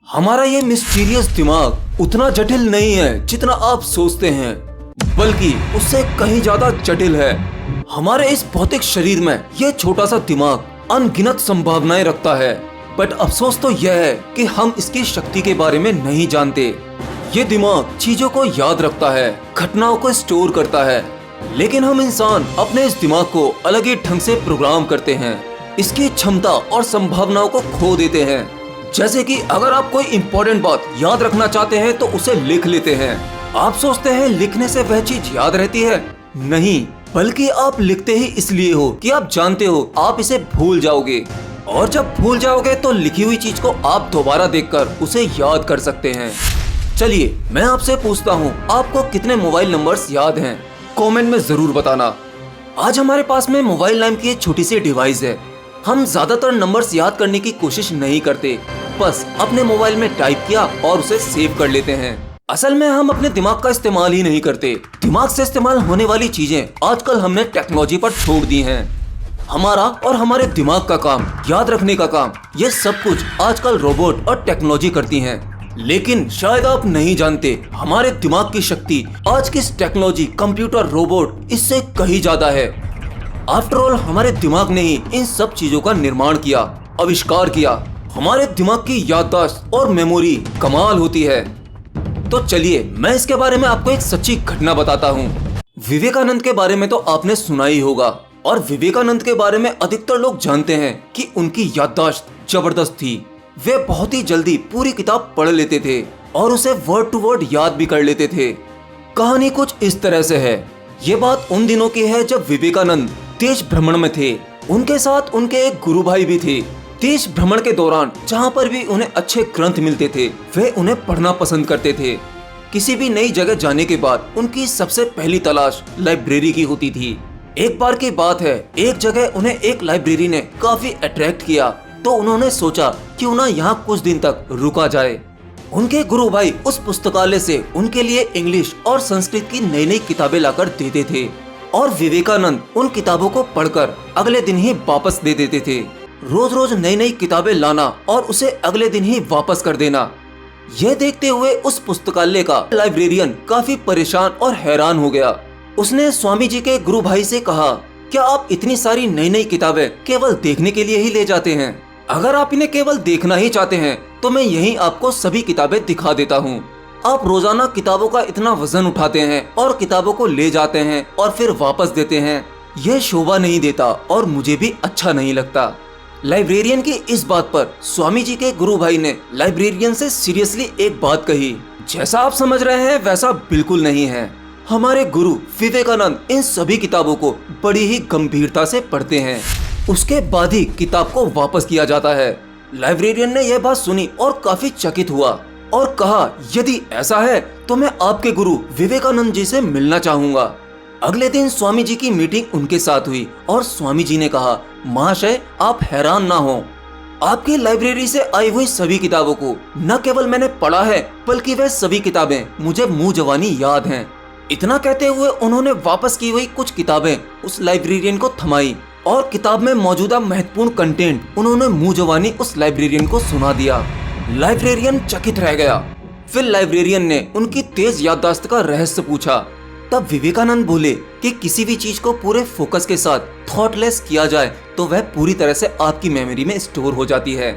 हमारा ये मिस्टीरियस दिमाग उतना जटिल नहीं है जितना आप सोचते हैं, बल्कि उससे कहीं ज्यादा जटिल है। हमारे इस भौतिक शरीर में ये छोटा सा दिमाग अनगिनत संभावनाएं रखता है, बट अफसोस तो यह है कि हम इसकी शक्ति के बारे में नहीं जानते। ये दिमाग चीजों को याद रखता है, घटनाओं को स्टोर करता है, लेकिन हम इंसान अपने इस दिमाग को अलग ही ढंग से प्रोग्राम करते हैं, इसकी क्षमता और संभावनाओं को खो देते हैं। जैसे कि अगर आप कोई इम्पोर्टेंट बात याद रखना चाहते हैं तो उसे लिख लेते हैं। आप सोचते हैं लिखने से वह चीज याद रहती है, नहीं, बल्कि आप लिखते ही इसलिए हो कि आप जानते हो आप इसे भूल जाओगे, और जब भूल जाओगे तो लिखी हुई चीज को आप दोबारा देखकर उसे याद कर सकते हैं। चलिए मैं आपसे पूछता हूँ, आपको कितने मोबाइल नंबर्स याद हैं? कमेंट में जरूर बताना। आज हमारे पास में मोबाइल नाम की एक छोटी सी डिवाइस है। हम ज्यादातर नंबर्स याद करने की कोशिश नहीं करते, बस अपने मोबाइल में टाइप किया और उसे सेव कर लेते हैं। असल में हम अपने दिमाग का इस्तेमाल ही नहीं करते। दिमाग से इस्तेमाल होने वाली चीजें आजकल हमने टेक्नोलॉजी पर छोड़ दी हैं। हमारा और हमारे दिमाग का काम, याद रखने का काम, ये सब कुछ आजकल रोबोट और टेक्नोलॉजी करती हैं। लेकिन शायद आप नहीं जानते, हमारे दिमाग की शक्ति आज की टेक्नोलॉजी, कंप्यूटर, रोबोट इससे कहीं ज्यादा है। आफ्टर ऑल हमारे दिमाग ने ही इन सब चीजों का निर्माण किया, आविष्कार किया। हमारे दिमाग की याददाश्त और मेमोरी कमाल होती है। तो चलिए मैं इसके बारे में आपको एक सच्ची घटना बताता हूँ। विवेकानंद के बारे में तो आपने सुना ही होगा, और विवेकानंद के बारे में अधिकतर लोग जानते हैं कि उनकी याददाश्त जबरदस्त थी। वे बहुत ही जल्दी पूरी किताब पढ़ लेते थे और उसे वर्ड टू वर्ड याद भी कर लेते थे। कहानी कुछ इस तरह से है। ये बात उन दिनों की है जब विवेकानंद देश भ्रमण में थे। उनके साथ उनके एक गुरु भाई भी थे। देश भ्रमण के दौरान जहाँ पर भी उन्हें अच्छे ग्रंथ मिलते थे, वे उन्हें पढ़ना पसंद करते थे। किसी भी नई जगह जाने के बाद उनकी सबसे पहली तलाश लाइब्रेरी की होती थी। एक बार की बात है, एक जगह उन्हें एक लाइब्रेरी ने काफी अट्रैक्ट किया, तो उन्होंने सोचा क्यों ना यहाँ कुछ दिन तक रुका जाए। उनके गुरु भाई उस पुस्तकालय से उनके लिए इंग्लिश और संस्कृत की नई नई किताबें लाकर देते थे, और विवेकानंद उन किताबों को पढ़कर अगले दिन ही वापस दे देते थे। रोज रोज नई नई किताबें लाना और उसे अगले दिन ही वापस कर देना। यह देखते हुए उस पुस्तकालय का लाइब्रेरियन काफी परेशान और हैरान हो गया। उसने स्वामी जी के गुरु भाई से कहा, क्या आप इतनी सारी नई नई किताबें केवल देखने के लिए ही ले जाते हैं? अगर आप इन्हें केवल देखना ही चाहते हैं तो मैं यहीं आपको सभी किताबें दिखा देता हूँ। आप रोजाना किताबों का इतना वजन उठाते हैं और किताबों को ले जाते हैं और फिर वापस देते हैं, यह शोभा नहीं देता और मुझे भी अच्छा नहीं लगता। लाइब्रेरियन की इस बात पर स्वामी जी के गुरु भाई ने लाइब्रेरियन से सीरियसली एक बात कही, जैसा आप समझ रहे हैं वैसा बिल्कुल नहीं है। हमारे गुरु विवेकानंद इन सभी किताबों को बड़ी ही गंभीरता से पढ़ते हैं, उसके बाद ही किताब को वापस किया जाता है। लाइब्रेरियन ने यह बात सुनी और काफी चकित हुआ और कहा, यदि ऐसा है तो मैं आपके गुरु विवेकानंद जी से मिलना चाहूंगा। अगले दिन स्वामी जी की मीटिंग उनके साथ हुई और स्वामी जी ने कहा, महाशय आप हैरान ना हो, आपकी लाइब्रेरी से आई हुई सभी किताबों को न केवल मैंने पढ़ा है, बल्कि वह सभी किताबें मुझे मुंह जवानी याद हैं। इतना कहते हुए उन्होंने वापस की हुई कुछ किताबें उस लाइब्रेरियन को थमाई और किताब में मौजूदा महत्वपूर्ण कंटेंट उन्होंने मुंह जवानी उस लाइब्रेरियन को सुना दिया। लाइब्रेरियन चकित रह गया। फिर लाइब्रेरियन ने उनकी तेज याददाश्त का रहस्य पूछा। तब विवेकानंद बोले कि किसी भी चीज को पूरे फोकस के साथ थॉटलेस किया जाए तो वह पूरी तरह से आपकी मेमोरी में स्टोर हो जाती है।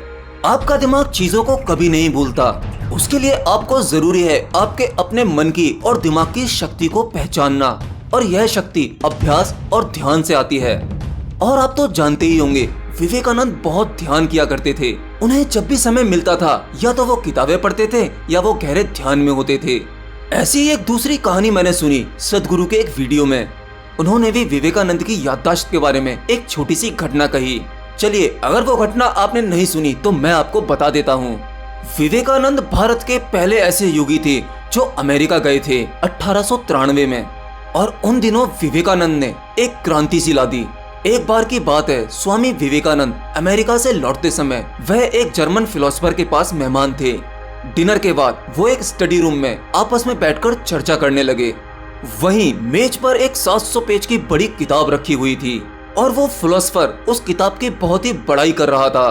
आपका दिमाग चीजों को कभी नहीं भूलता। उसके लिए आपको जरूरी है आपके अपने मन की और दिमाग की शक्ति को पहचानना, और यह शक्ति अभ्यास और ध्यान से आती है। और आप तो जानते ही होंगे, विवेकानंद बहुत ध्यान किया करते थे। उन्हें जब भी समय मिलता था या तो वो किताबें पढ़ते थे या वो गहरे ध्यान में होते थे। ऐसी एक दूसरी कहानी मैंने सुनी सदगुरु के एक वीडियो में। उन्होंने भी विवेकानंद की याददाश्त के बारे में एक छोटी सी घटना कही। चलिए अगर वो घटना आपने नहीं सुनी तो मैं आपको बता देता हूँ। विवेकानंद भारत के पहले ऐसे योगी थे जो अमेरिका गए थे 1893 में, और उन दिनों विवेकानंद ने एक क्रांति सी ला दी। एक बार की बात है, स्वामी विवेकानंद अमेरिका से लौटते समय वह एक जर्मन फिलोसोफर के पास मेहमान थे। डिनर के बाद वो एक स्टडी रूम में आपस में बैठकर चर्चा करने लगे। वहीं मेज पर एक 700 पेज की बड़ी किताब रखी हुई थी और वो फिलोसोफर उस किताब की बहुत ही बड़ाई कर रहा था।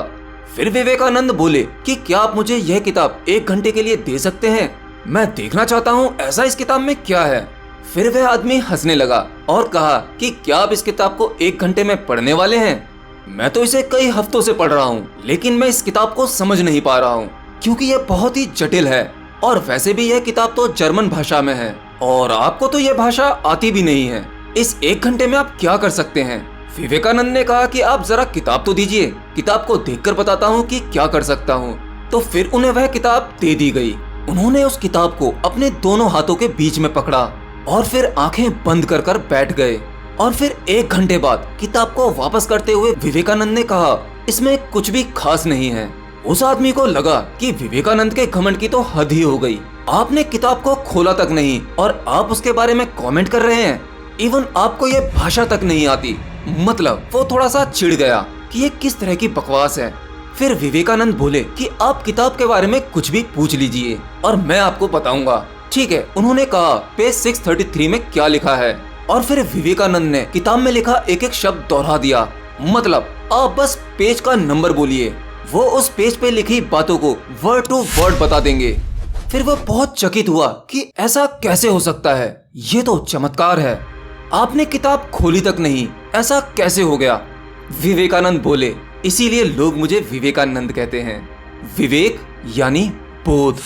फिर विवेकानंद बोले कि क्या आप मुझे यह किताब 1 घंटे के लिए दे सकते हैं? मैं देखना चाहता हूँ ऐसा इस किताब में क्या है। फिर वह आदमी हंसने लगा और कहा कि क्या आप इस किताब को 1 घंटे में पढ़ने वाले हैं? मैं तो इसे कई हफ्तों से पढ़ रहा हूँ, लेकिन मैं इस किताब को समझ नहीं पा रहा हूँ क्योंकि यह बहुत ही जटिल है और वैसे भी यह किताब तो जर्मन भाषा में है और आपको तो यह भाषा आती भी नहीं है। इस 1 घंटे में आप क्या कर सकते हैं? विवेकानंद ने कहा कि आप जरा किताब तो दीजिए, किताब को देखकर बताता हूँ कि क्या कर सकता हूँ। तो फिर उन्हें वह किताब दे दी गई। उन्होंने उस किताब को अपने दोनों हाथों के बीच में पकड़ा और फिर आंखें बंद कर बैठ गए। और फिर 1 घंटे बाद किताब को वापस करते हुए विवेकानंद ने कहा, इसमें कुछ भी खास नहीं है। उस आदमी को लगा कि विवेकानंद के घमंड की तो हद ही हो गई। आपने किताब को खोला तक नहीं और आप उसके बारे में कमेंट कर रहे हैं। इवन आपको ये भाषा तक नहीं आती। मतलब वो थोड़ा सा चिढ़ गया कि ये किस तरह की बकवास है। फिर विवेकानंद बोले कि आप किताब के बारे में कुछ भी पूछ लीजिए और मैं आपको बताऊंगा। ठीक है, उन्होंने कहा पेज 633 में क्या लिखा है और फिर विवेकानंद ने किताब में लिखा एक एक शब्द दोहरा दिया। मतलब आप बस पेज का नंबर बोलिए, वो उस पेज पे लिखी बातों को वर्ड टू वर्ड बता देंगे। फिर वो बहुत चकित हुआ कि ऐसा कैसे हो सकता है, ये तो चमत्कार है। आपने किताब खोली तक नहीं, ऐसा कैसे हो गया? विवेकानंद बोले, इसीलिए लोग मुझे विवेकानंद कहते हैं। विवेक यानी बोध।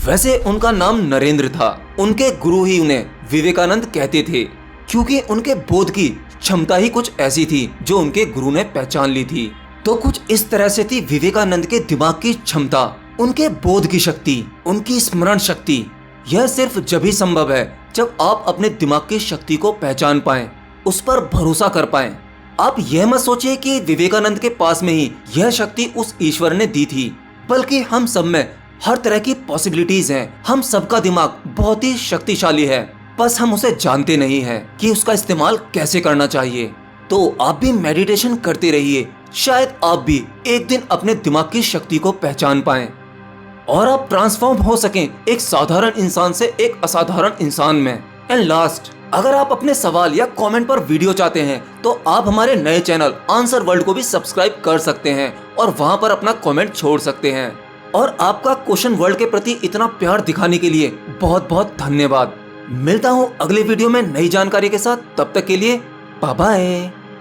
वैसे उनका नाम नरेंद्र था। उनके गुरु ही उन्हें विवेकानंद कहते थे क्योंकि उनके बोध की क्षमता ही कुछ ऐसी थी जो उनके गुरु ने पहचान ली थी। तो कुछ इस तरह से थी विवेकानंद के दिमाग की क्षमता, उनके बोध की शक्ति, उनकी स्मरण शक्ति। यह सिर्फ जब ही संभव है जब आप अपने दिमाग की शक्ति को पहचान पाएं, उस पर भरोसा कर पाएं। आप यह मत सोचिए कि विवेकानंद के पास में ही यह शक्ति उस ईश्वर ने दी थी, बल्कि हम सब में हर तरह की पॉसिबिलिटीज हैं। हम सबका दिमाग बहुत ही शक्तिशाली है, बस हम उसे जानते नहीं हैं कि उसका इस्तेमाल कैसे करना चाहिए। तो आप भी मेडिटेशन करते रहिए, शायद आप भी एक दिन अपने दिमाग की शक्ति को पहचान पाएं और आप ट्रांसफॉर्म हो सकें एक साधारण इंसान से एक असाधारण इंसान में। एंड लास्ट, अगर आप अपने सवाल या कमेंट पर वीडियो चाहते हैं तो आप हमारे नए चैनल आंसर वर्ल्ड को भी सब्सक्राइब कर सकते हैं और वहां पर अपना कमेंट छोड़ सकते हैं। और आपका क्वेश्चन वर्ल्ड के प्रति इतना प्यार दिखाने के लिए बहुत बहुत धन्यवाद। मिलता हूँ अगले वीडियो में नई जानकारी के साथ, तब तक के लिए बाय बाय।